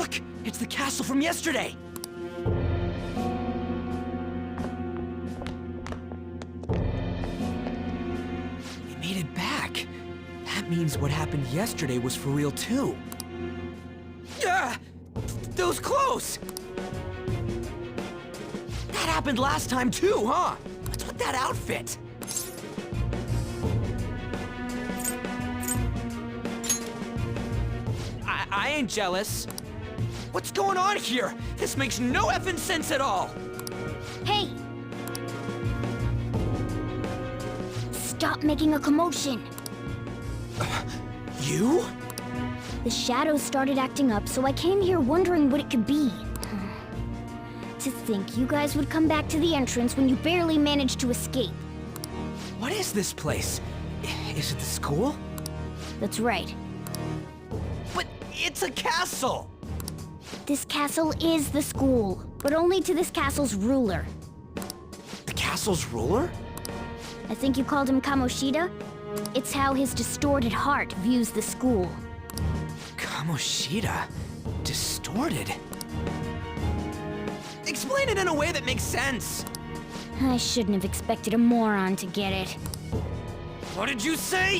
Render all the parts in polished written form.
Look! It's the castle from yesterday! We made it back. That means what happened yesterday was for real too. Ah! Those clothes! That happened last time too, huh? What's with that outfit? I ain't jealous. What's going on here? This makes no effing sense at all! Hey! Stop making a commotion! You? The shadows started acting up, so I came here wondering what it could be. To think you guys would come back to the entrance when you barely managed to escape. What is this place? Is it the school? That's right. But it's a castle! This castle is the school, but only to this castle's ruler. The castle's ruler? I think you called him Kamoshida? It's how his distorted heart views the school. Kamoshida? Distorted? Explain it in a way that makes sense! I shouldn't have expected a moron to get it. What did you say?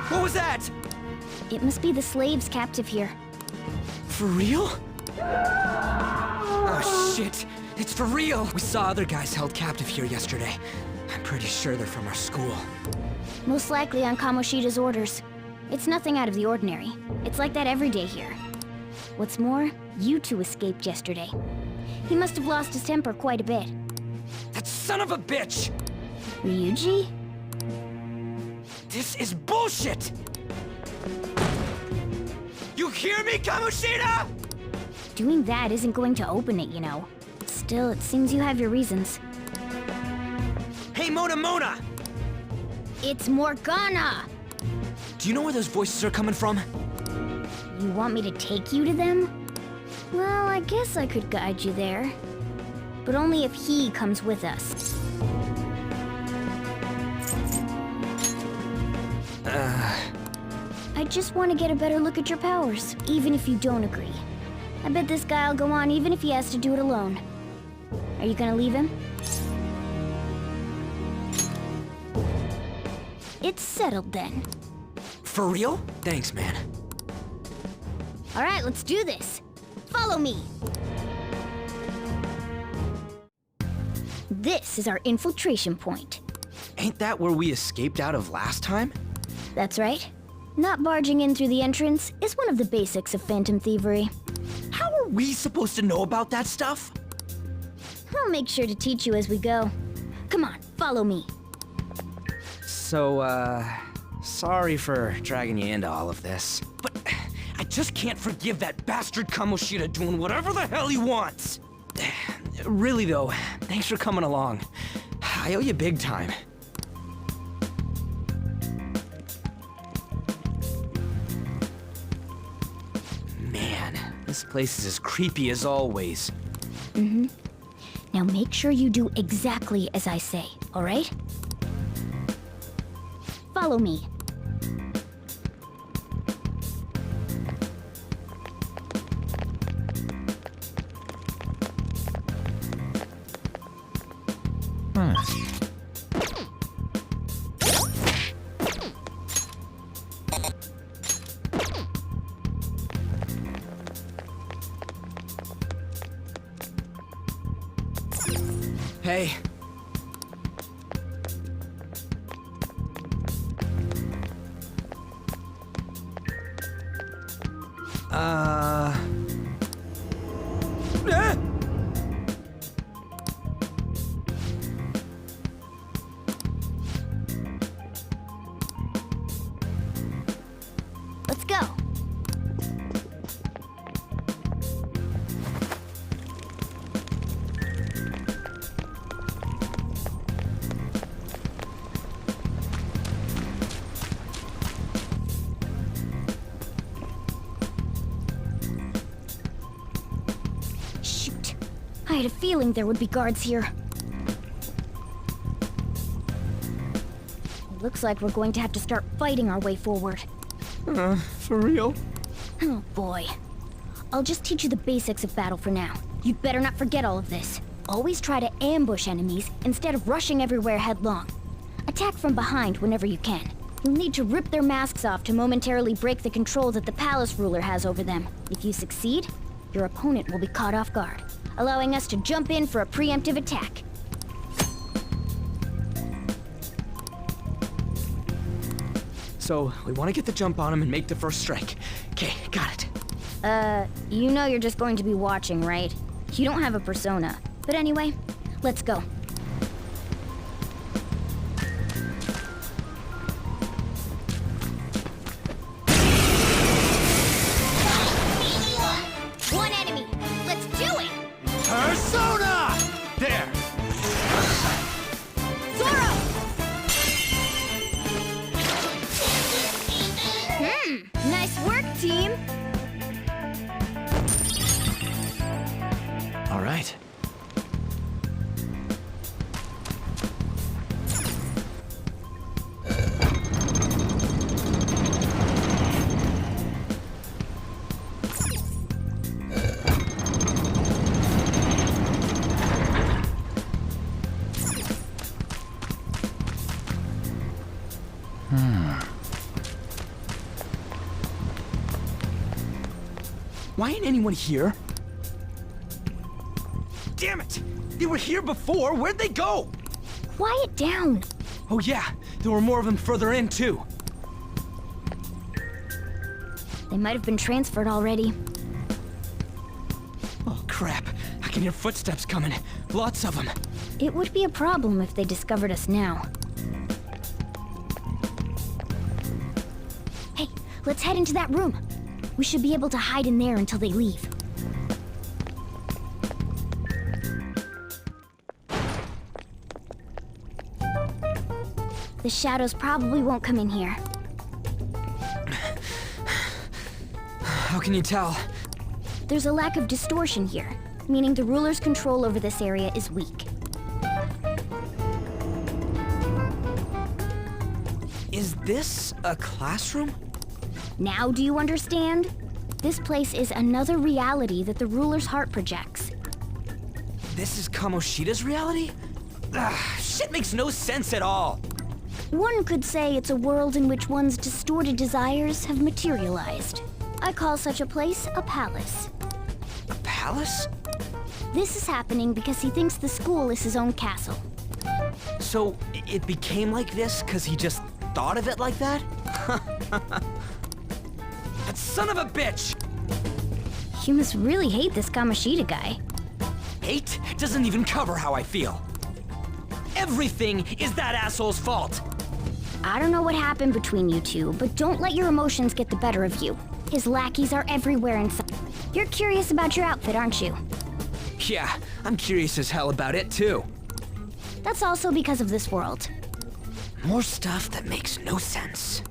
What was that? It must be the slaves captive here. For real? Oh shit, it's for real! We saw other guys held captive here yesterday. I'm pretty sure they're from our school. Most likely on Kamoshida's orders. It's nothing out of the ordinary. It's like that every day here. What's more, you two escaped yesterday. He must have lost his temper quite a bit. That son of a bitch! Ryuji? This is bullshit! You hear me, Kamoshida?! Doing that isn't going to open it, you know. Still, it seems you have your reasons. Hey, Mona! It's Morgana! Do you know where those voices are coming from? You want me to take you to them? Well, I guess I could guide you there. But only if he comes with us. I just want to get a better look at your powers, even if you don't agree. I bet this guy'll go on even if he has to do it alone. Are you gonna leave him? It's settled then. For real? Thanks, man. All right, let's do this. Follow me. This is our infiltration point. Ain't that where we escaped out of last time? That's right. Not barging in through the entrance is one of the basics of phantom thievery. How are we supposed to know about that stuff? I'll make sure to teach you as we go. Come on, follow me. So, sorry for dragging you into all of this. But I just can't forgive that bastard Kamoshida doing whatever the hell he wants. Really though, thanks for coming along. I owe you big time. Man, this place is as creepy as always. Mm-hmm. Now make sure you do exactly as I say, all right? Follow me. Hey. Let's go. Shoot. I had a feeling there would be guards here. It looks like we're going to have to start fighting our way forward. For real? Oh boy. I'll just teach you the basics of battle for now. You'd better not forget all of this. Always try to ambush enemies instead of rushing everywhere headlong. Attack from behind whenever you can. You'll need to rip their masks off to momentarily break the control that the palace ruler has over them. If you succeed, your opponent will be caught off guard, allowing us to jump in for a preemptive attack. So, we want to get the jump on him and make the first strike. Okay, got it. You know you're just going to be watching, right? You don't have a persona. But anyway, let's go. One enemy! Let's do it! Persona! There! Zoro! Nice work, team! All right. Why ain't anyone here? Damn it! They were here before! Where'd they go? Quiet down! Oh yeah, there were more of them further in, too. They might have been transferred already. Oh crap, I can hear footsteps coming. Lots of them. It would be a problem if they discovered us now. Hey, let's head into that room. We should be able to hide in there until they leave. The shadows probably won't come in here. How can you tell? There's a lack of distortion here, meaning the ruler's control over this area is weak. Is this a classroom? Now do you understand? This place is another reality that the ruler's heart projects. This is Kamoshida's reality? Shit makes no sense at all. One could say it's a world in which one's distorted desires have materialized. I call such a place a palace. A palace? This is happening because he thinks the school is his own castle. So, it became like this because he just thought of it like that? That son of a bitch! You must really hate this Kamoshida guy. Hate doesn't even cover how I feel. Everything is that asshole's fault. I don't know what happened between you two, but don't let your emotions get the better of you. His lackeys are everywhere inside. You're curious about your outfit, aren't you? Yeah, I'm curious as hell about it too. That's also because of this world. More stuff that makes no sense.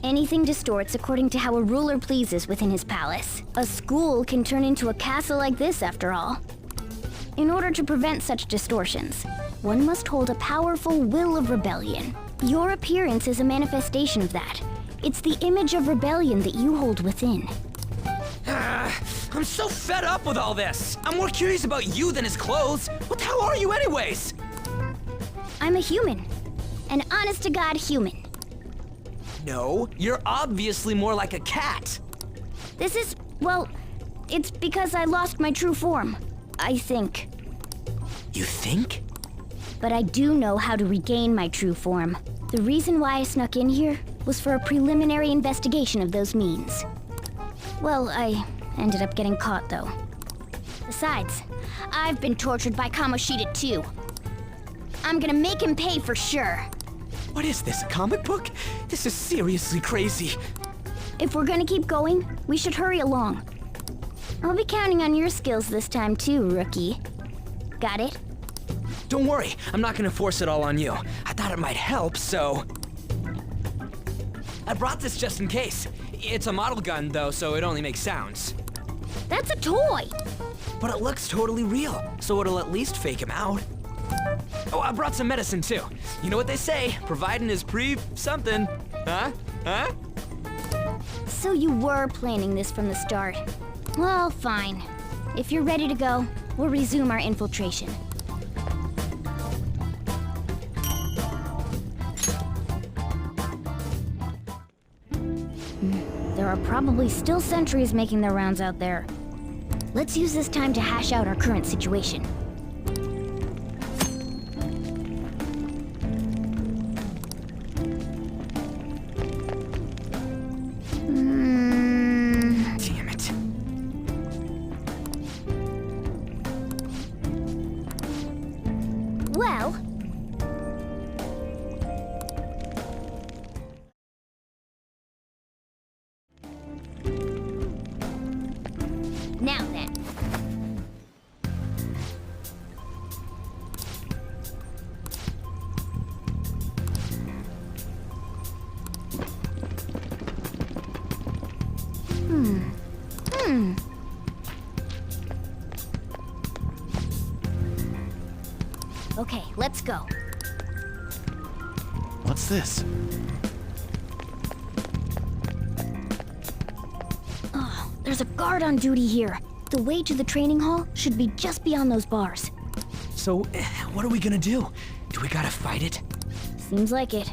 Anything distorts according to how a ruler pleases within his palace. A school can turn into a castle like this, after all. In order to prevent such distortions, one must hold a powerful will of rebellion. Your appearance is a manifestation of that. It's the image of rebellion that you hold within. I'm so fed up with all this. I'm more curious about you than his clothes. What the hell are you anyways? I'm a human. An honest-to-God human. No, you're obviously more like a cat. This is, well, it's because I lost my true form, I think. You think? But I do know how to regain my true form. The reason why I snuck in here was for a preliminary investigation of those means. Well, I ended up getting caught, though. Besides, I've been tortured by Kamoshida, too. I'm gonna make him pay for sure. What is this, a comic book? This is seriously crazy. If we're gonna keep going, we should hurry along. I'll be counting on your skills this time, too, rookie. Got it? Don't worry, I'm not gonna force it all on you. I thought it might help, so... I brought this just in case. It's a model gun, though, so it only makes sounds. That's a toy! But it looks totally real, so it'll at least fake him out. Oh, I brought some medicine, too. You know what they say, providing is something. Huh? So you were planning this from the start. Well, fine. If you're ready to go, we'll resume our infiltration. There are probably still sentries making their rounds out there. Let's use this time to hash out our current situation. Damn it. Well... Now then. Okay, let's go. What's this? Oh, there's a guard on duty here. The way to the training hall should be just beyond those bars. So, what are we gonna do? Do we gotta fight it? Seems like it.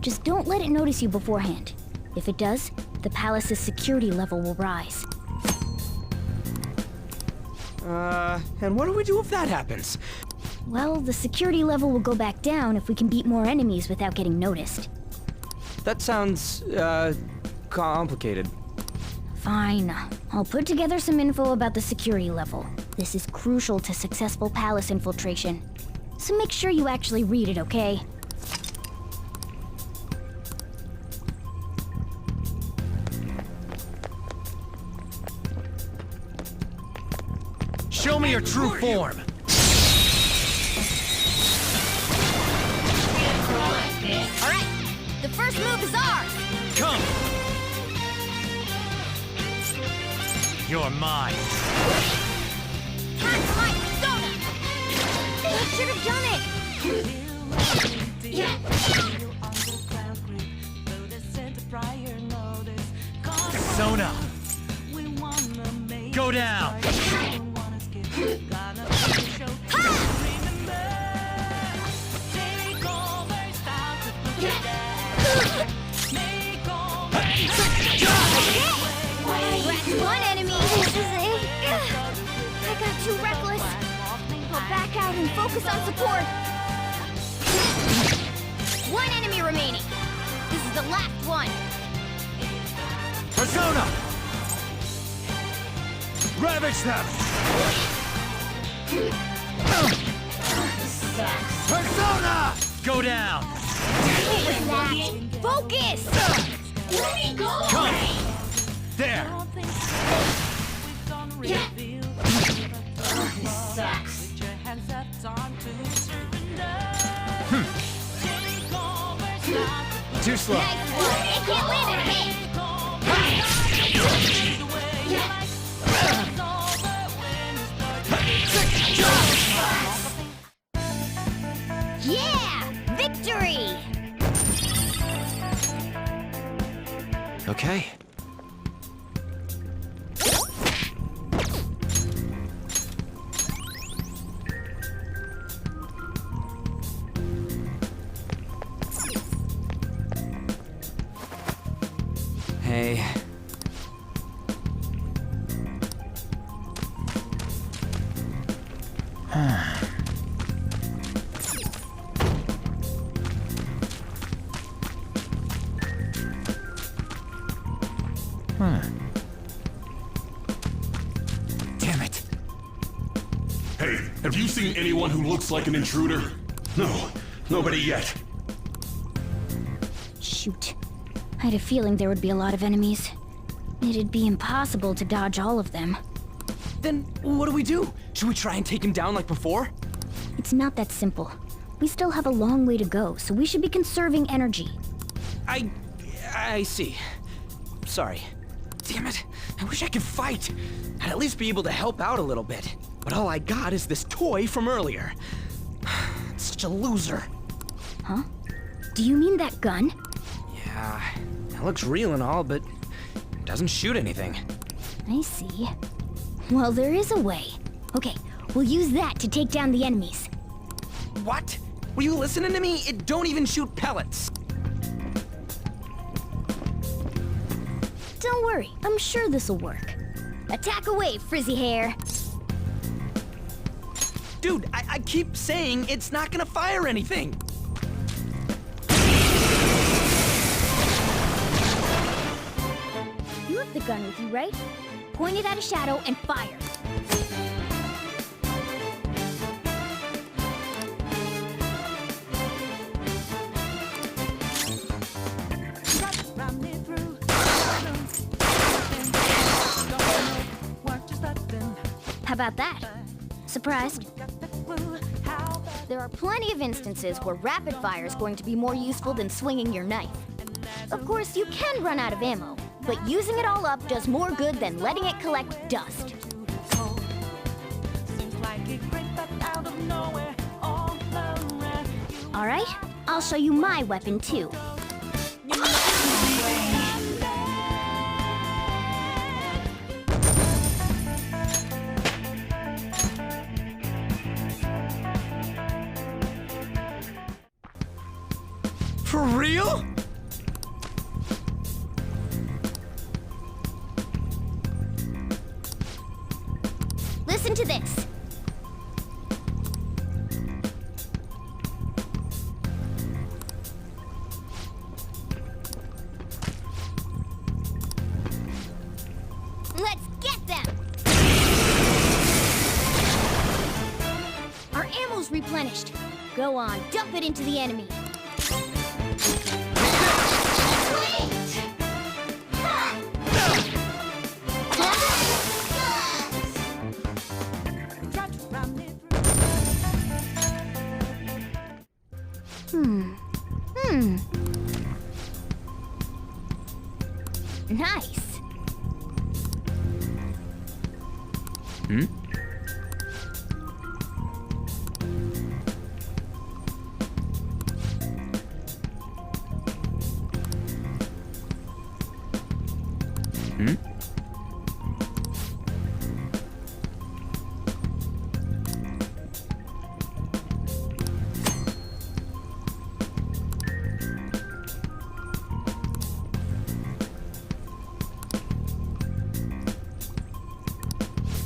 Just don't let it notice you beforehand. If it does, the palace's security level will rise. And what do we do if that happens? Well, the security level will go back down if we can beat more enemies without getting noticed. That sounds, complicated. Fine. I'll put together some info about the security level. This is crucial to successful palace infiltration. So make sure you actually read it, okay? Show me your true form! Alright, the first move is ours! Come! You're mine. Time for my persona! I should have done it! Persona! Go down! That's one enemy! This is it! I got too reckless. I'll back out and focus on support. One enemy remaining. This is the last one. Persona! Ravage them! Persona! Go down! What was that? Focus! Come! There! Too slow. Nice one! It can't land a hit! Yeah! Victory! Okay. Hey. Damn it. Hey, have you seen anyone who looks like an intruder? No, nobody yet. Shoot. I had a feeling there would be a lot of enemies. It'd be impossible to dodge all of them. Then what do we do? Should we try and take him down like before? It's not that simple. We still have a long way to go, so we should be conserving energy. I see. Sorry. Damn it. I wish I could fight. I'd at least be able to help out a little bit. But all I got is this toy from earlier. Such a loser. Huh? Do you mean that gun? Yeah, it looks real and all, but doesn't shoot anything. I see. Well, there is a way. Okay, we'll use that to take down the enemies. What? Were you listening to me? It don't even shoot pellets. Don't worry, I'm sure this'll work. Attack away, frizzy hair. Dude, I keep saying it's not gonna fire anything. You have the gun with you, right? Point it at a shadow and fire. How about that? Surprised? There are plenty of instances where rapid fire is going to be more useful than swinging your knife. Of course, you can run out of ammo, but using it all up does more good than letting it collect dust. All right, I'll show you my weapon too. For real? Listen to this. Let's get them! Our ammo's replenished. Go on, dump it into the enemy. Nice.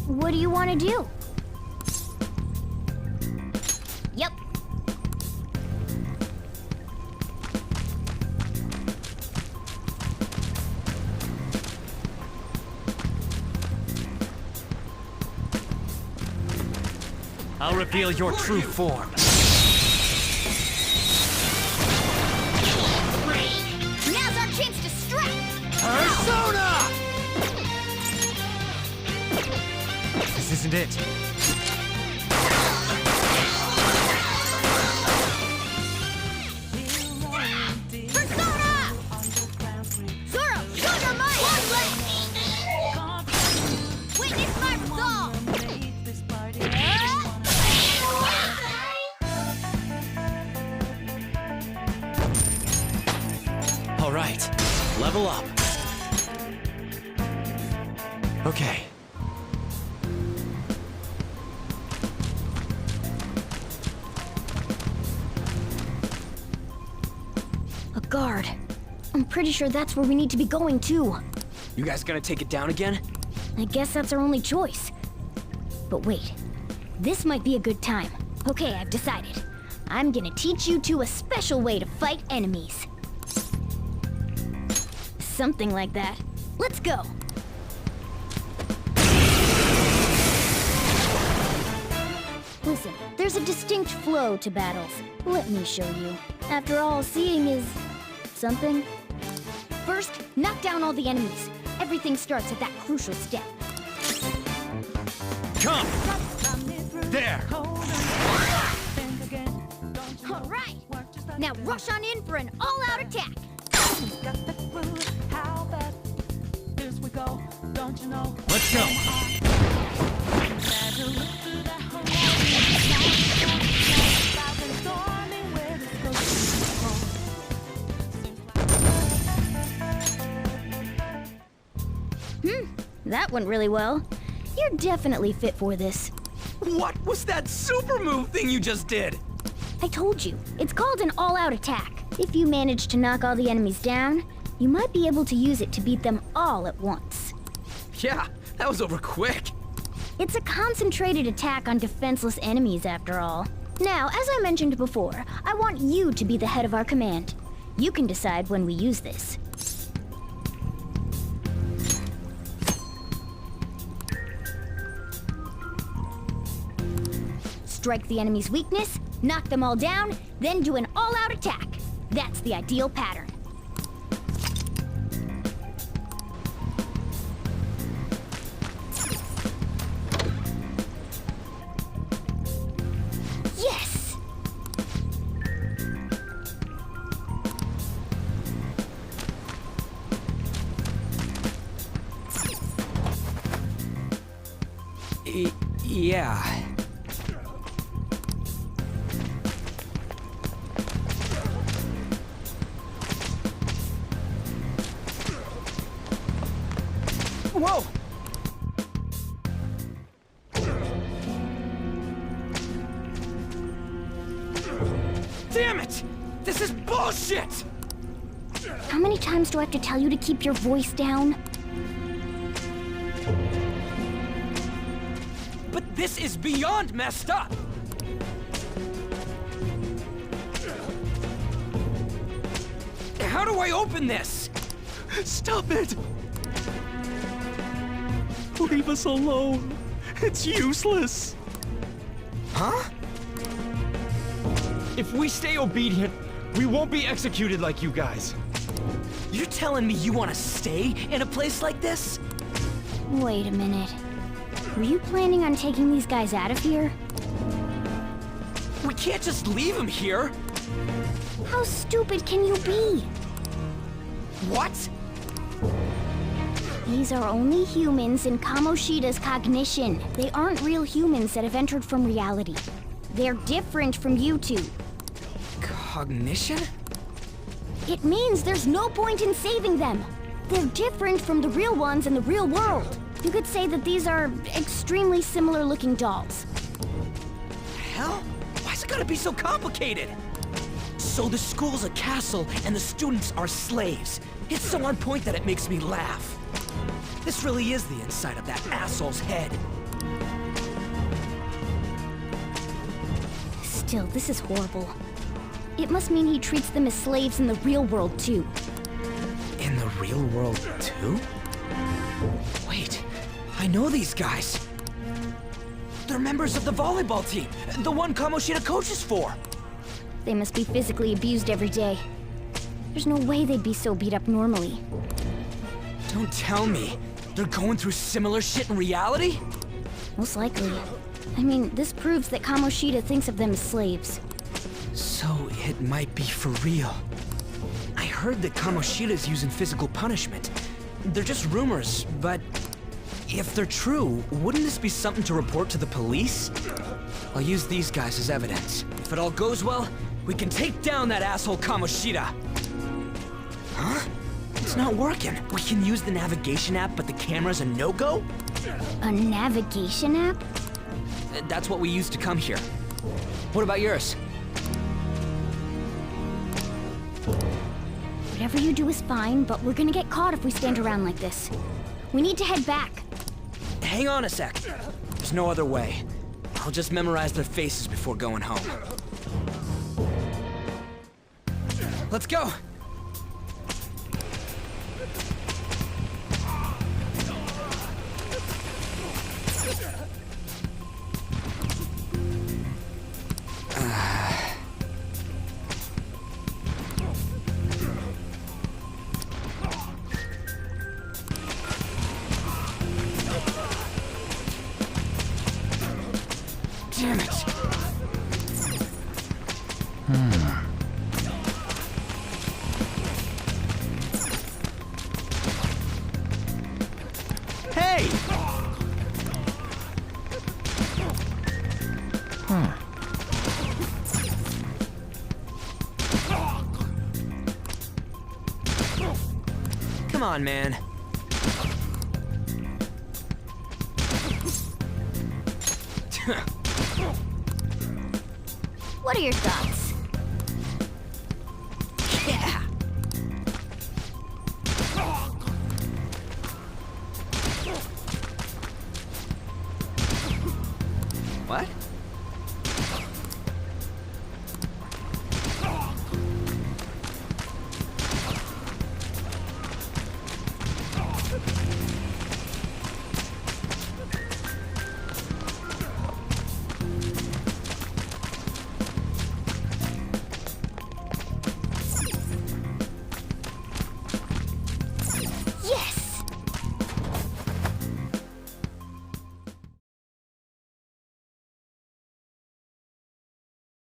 What do you want to do? Yep. I'll reveal your true form. Now's our chance to strike! Persona! This isn't it. Persona! Zoro, show your might! One left! Witness my resolve! All right, level up. Okay. A guard. I'm pretty sure that's where we need to be going, too. You guys gonna take it down again? I guess that's our only choice. But wait, this might be a good time. Okay, I've decided. I'm gonna teach you two a special way to fight enemies. Something like that. Let's go! Listen, there's a distinct flow to battles. Let me show you. After all, seeing is... something. First, knock down all the enemies. Everything starts at that crucial step. Come! There! All right! Now rush on in for an all-out attack! Let's go! That went really well. You're definitely fit for this. What was that super move thing you just did? I told you, it's called an all-out attack. If you manage to knock all the enemies down, you might be able to use it to beat them all at once. Yeah, that was over quick. It's a concentrated attack on defenseless enemies, after all. Now, as I mentioned before, I want you to be the head of our command. You can decide when we use this. Strike the enemy's weakness, knock them all down, then do an all-out attack. That's the ideal pattern. Yes! Yeah. Whoa! Damn it! This is bullshit! How many times do I have to tell you to keep your voice down? But this is beyond messed up! How do I open this? Stop it! Leave us alone. It's useless. Huh? If we stay obedient, we won't be executed like you guys. You're telling me you want to stay in a place like this? Wait a minute. Were you planning on taking these guys out of here? We can't just leave him here! How stupid can you be? What? These are only humans in Kamoshida's cognition. They aren't real humans that have entered from reality. They're different from you two. Cognition? It means there's no point in saving them. They're different from the real ones in the real world. You could say that these are extremely similar looking dolls. Hell? Why's it gotta be so complicated? So the school's a castle and the students are slaves. It's so on point that it makes me laugh. This really is the inside of that asshole's head. Still, this is horrible. It must mean he treats them as slaves in the real world, too. In the real world, too? Wait, I know these guys. They're members of the volleyball team, the one Kamoshida coaches for. They must be physically abused every day. There's no way they'd be so beat up normally. Don't tell me. They're going through similar shit in reality? Most likely. I mean, this proves that Kamoshida thinks of them as slaves. So it might be for real. I heard that Kamoshida's using physical punishment. They're just rumors, but if they're true, wouldn't this be something to report to the police? I'll use these guys as evidence. If it all goes well, we can take down that asshole Kamoshida. Huh? It's not working. We can use the navigation app, but the camera's a no-go? A navigation app? That's what we used to come here. What about yours? Whatever you do is fine, but we're gonna get caught if we stand around like this. We need to head back. Hang on a sec. There's no other way. I'll just memorize their faces before going home. Let's go! Damn it! Hey! Come on, man. What are your thoughts?